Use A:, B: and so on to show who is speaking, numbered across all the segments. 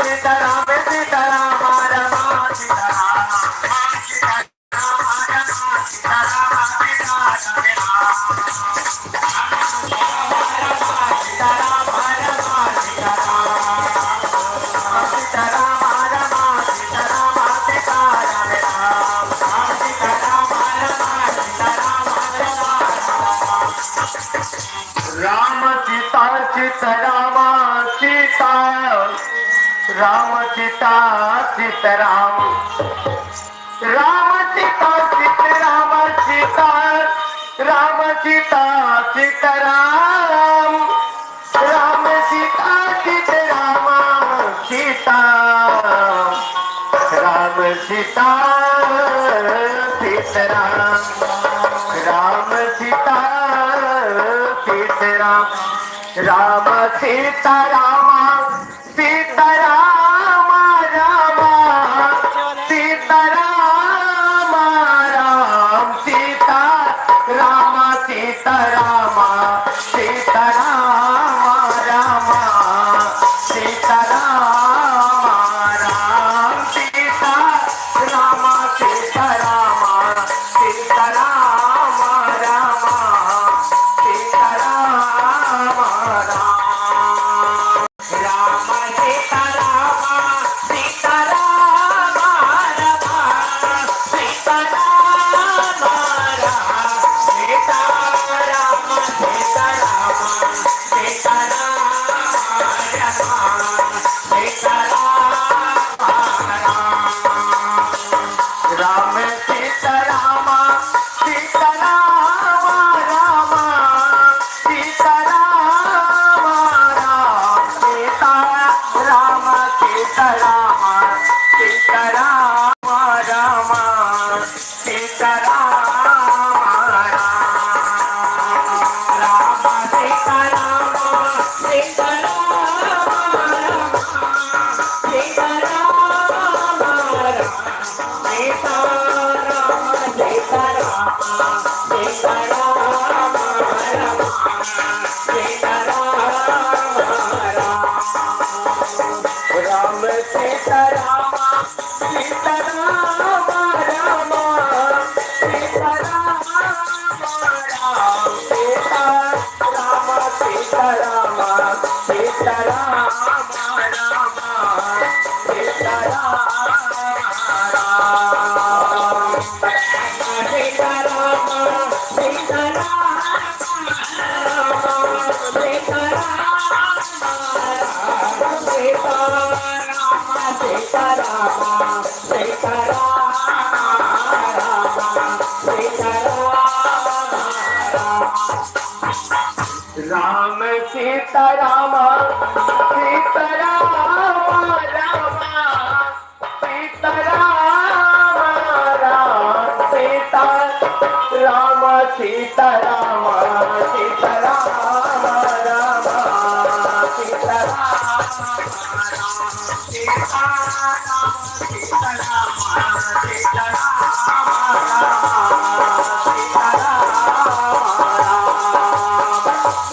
A: Sitaram Sitaram रम Sitaram Ram Sita Sitaram Sita Ram Sita Sitaram Ram Sita Sitaram Sita Ram Sita Sitaram Ram Sita Sitaram Sita Ram Sita Sitaram Ram Sita Sitaram Ram Sitaram Sitaram Ram Sitaram Ram Sita Ram Sitaram Sitaram Ram Sitaram Ram Sita Ram Sitaram Sitaram Ram Sitaram Ram Sitaram Sitaram Ram Sitaram Sitaram Sitaram Ram Sitaram Sitaram Ram Sitaram Ram Sitaram Sitaram Sitaram Ram Sitaram Ram Sitaram Ram Sitaram Sitaram Ram Sitaram Ram Sitaram Sitaram Sitaram Ram Sitaram Ram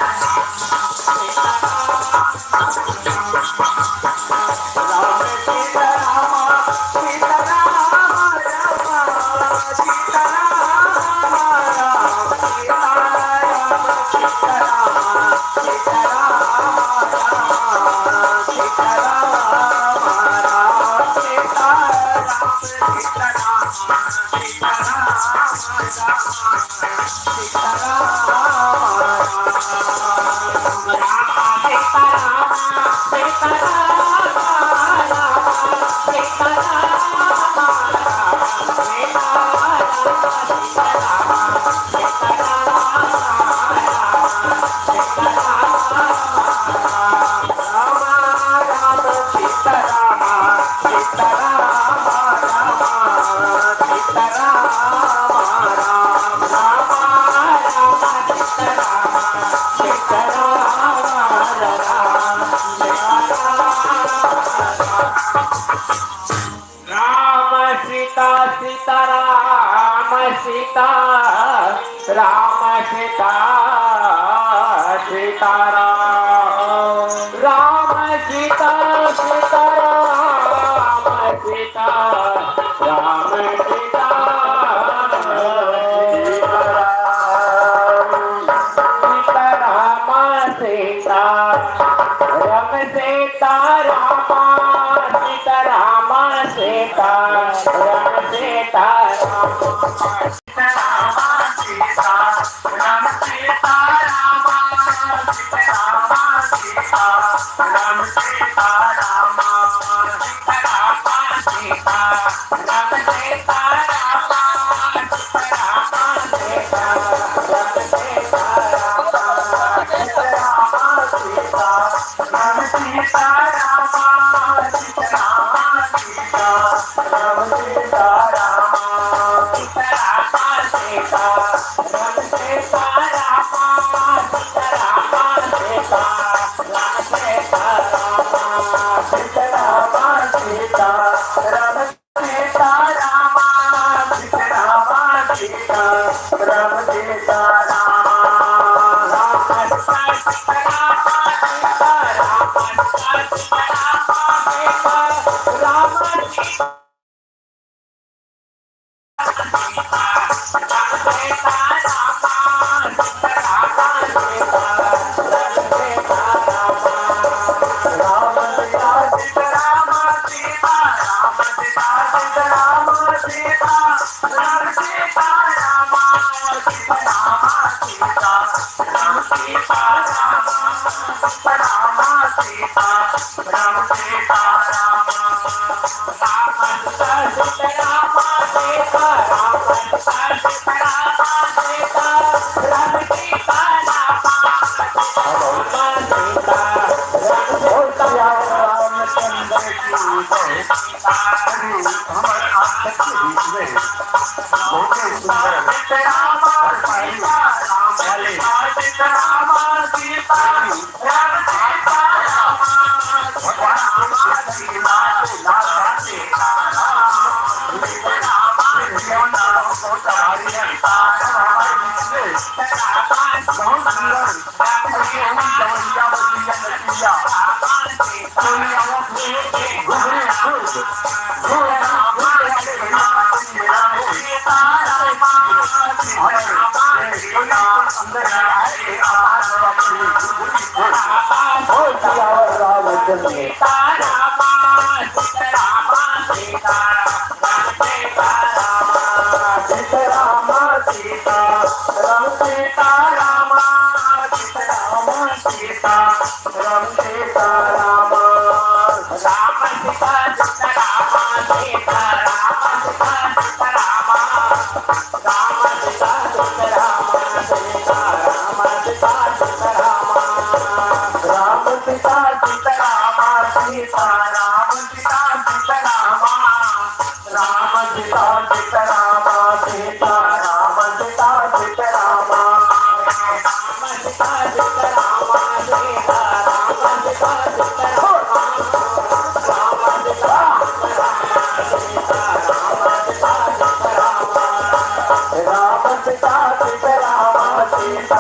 A: Sitaram Sitaram Ram Sitaram Ram Sita Ram Sitaram Sitaram Ram Sitaram Ram Sita Sita Ram Sita Ram Sita Sita Ram Sita Sita Ram Sita Ram Sita Sita Ram Sita Ram Sita Ram Sita Ram Sita Ram Sita Ram Sita Ram Sita Ram Sita Ram Sita Ram Sita Ram Sita Ram Sita Ram Sita Ram Sita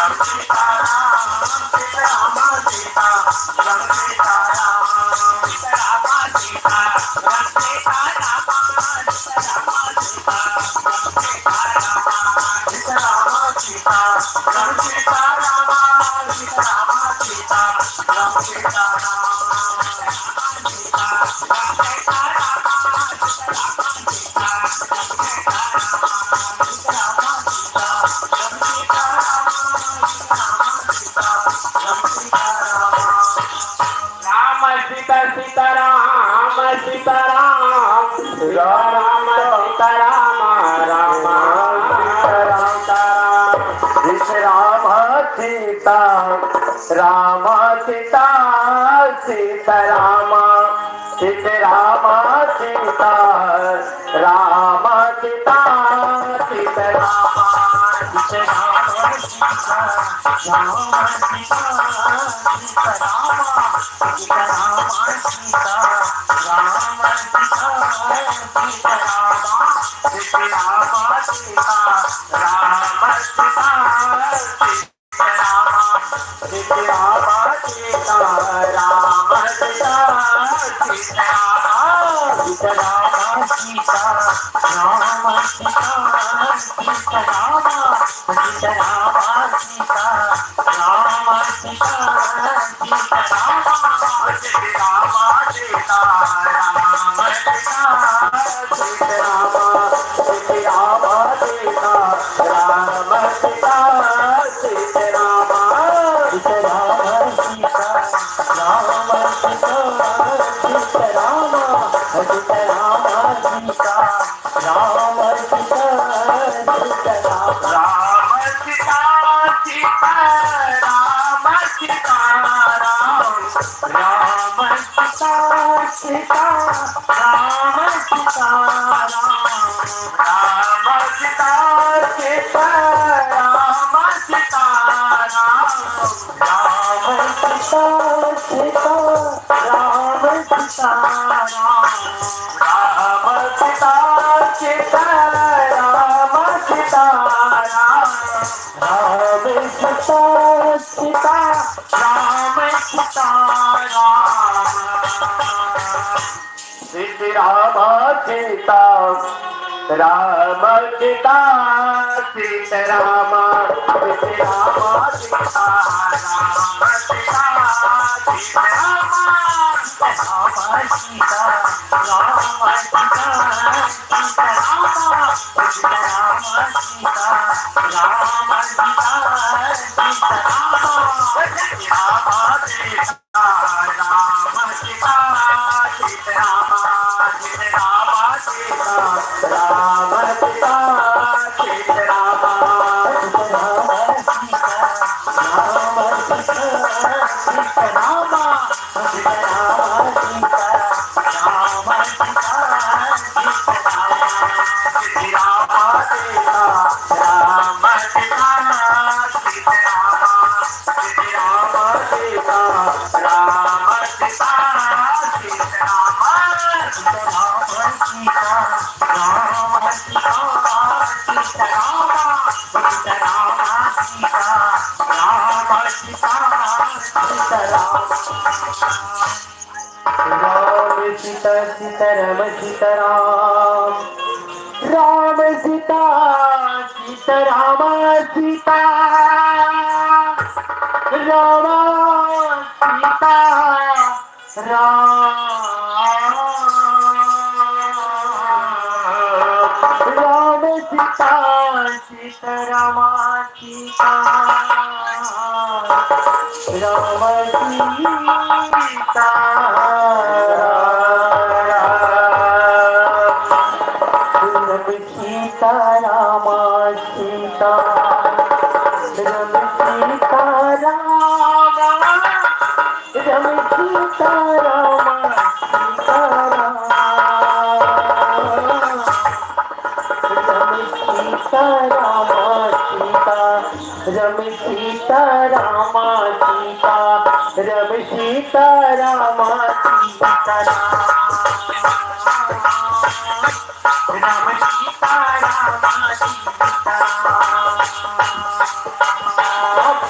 A: Ram Sita Sita Ram Sita Ram Sita Ram Sita Sita Ram Sita Ram Sita Ram Sita Sita Ram Sita Ram Sita Ram Sita Sita Ram Sita Ram Sita Ram Sita Ram Sita Sitaram Sitaram Sita Ram Sita Sitaram Ram Sita Ram Sita Sitaram Sitaram Sita Ram Sita Sitaram Ram Sita Ram Sita Sitaram Sitaram Sita Ram Sita Sitaram Sita Sita Ram Sita Ram Ram Sita Sita Ram Sita Ram Sita Ram Sita Sita Ram Sita Ram Sita Sita Ram Sita रम Sita Ram रम Sita Ram Sita रम Sita Ram Sita रम Sita Ram Sita रम Sita Ram Sita Ram Sita Ram Sita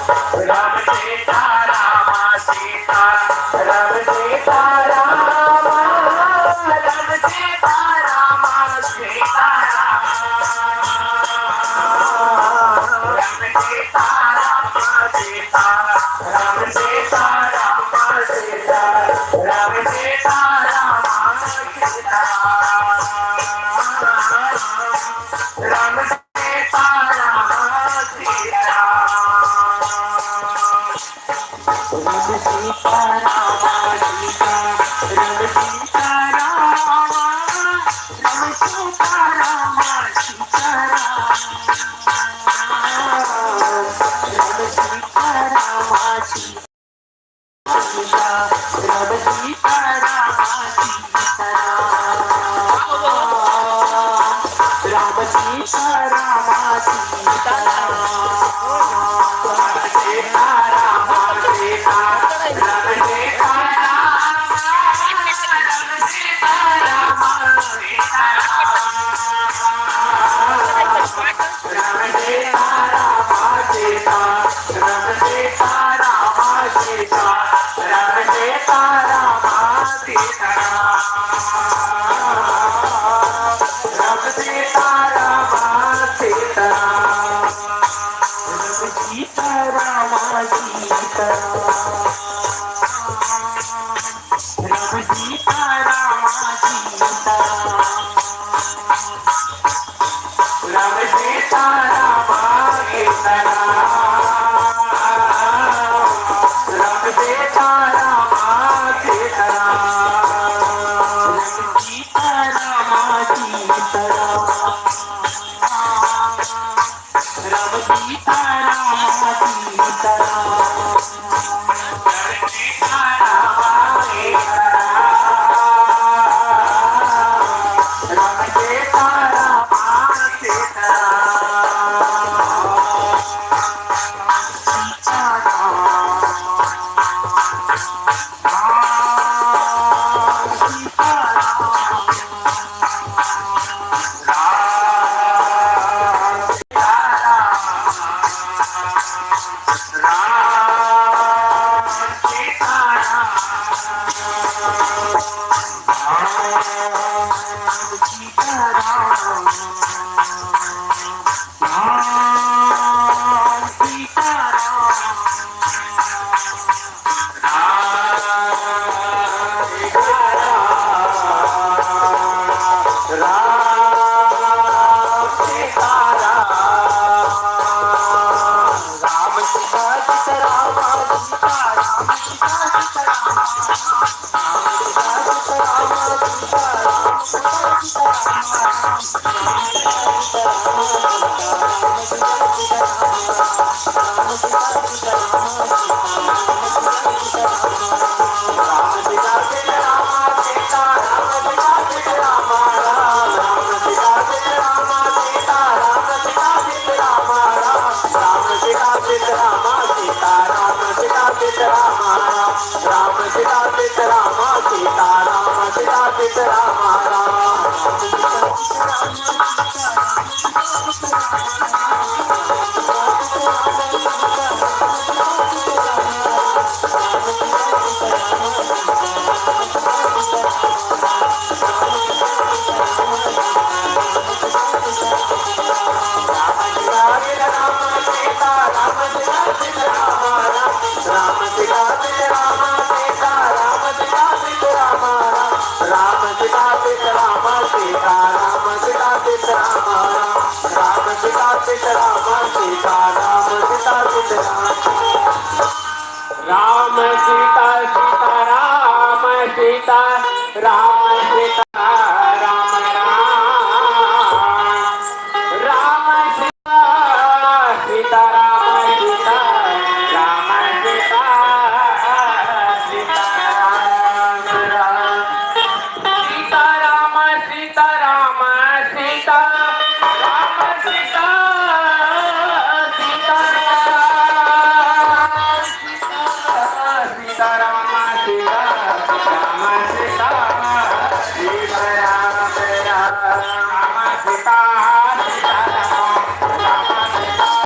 A: Ram Sita Sita Ram Sita Ram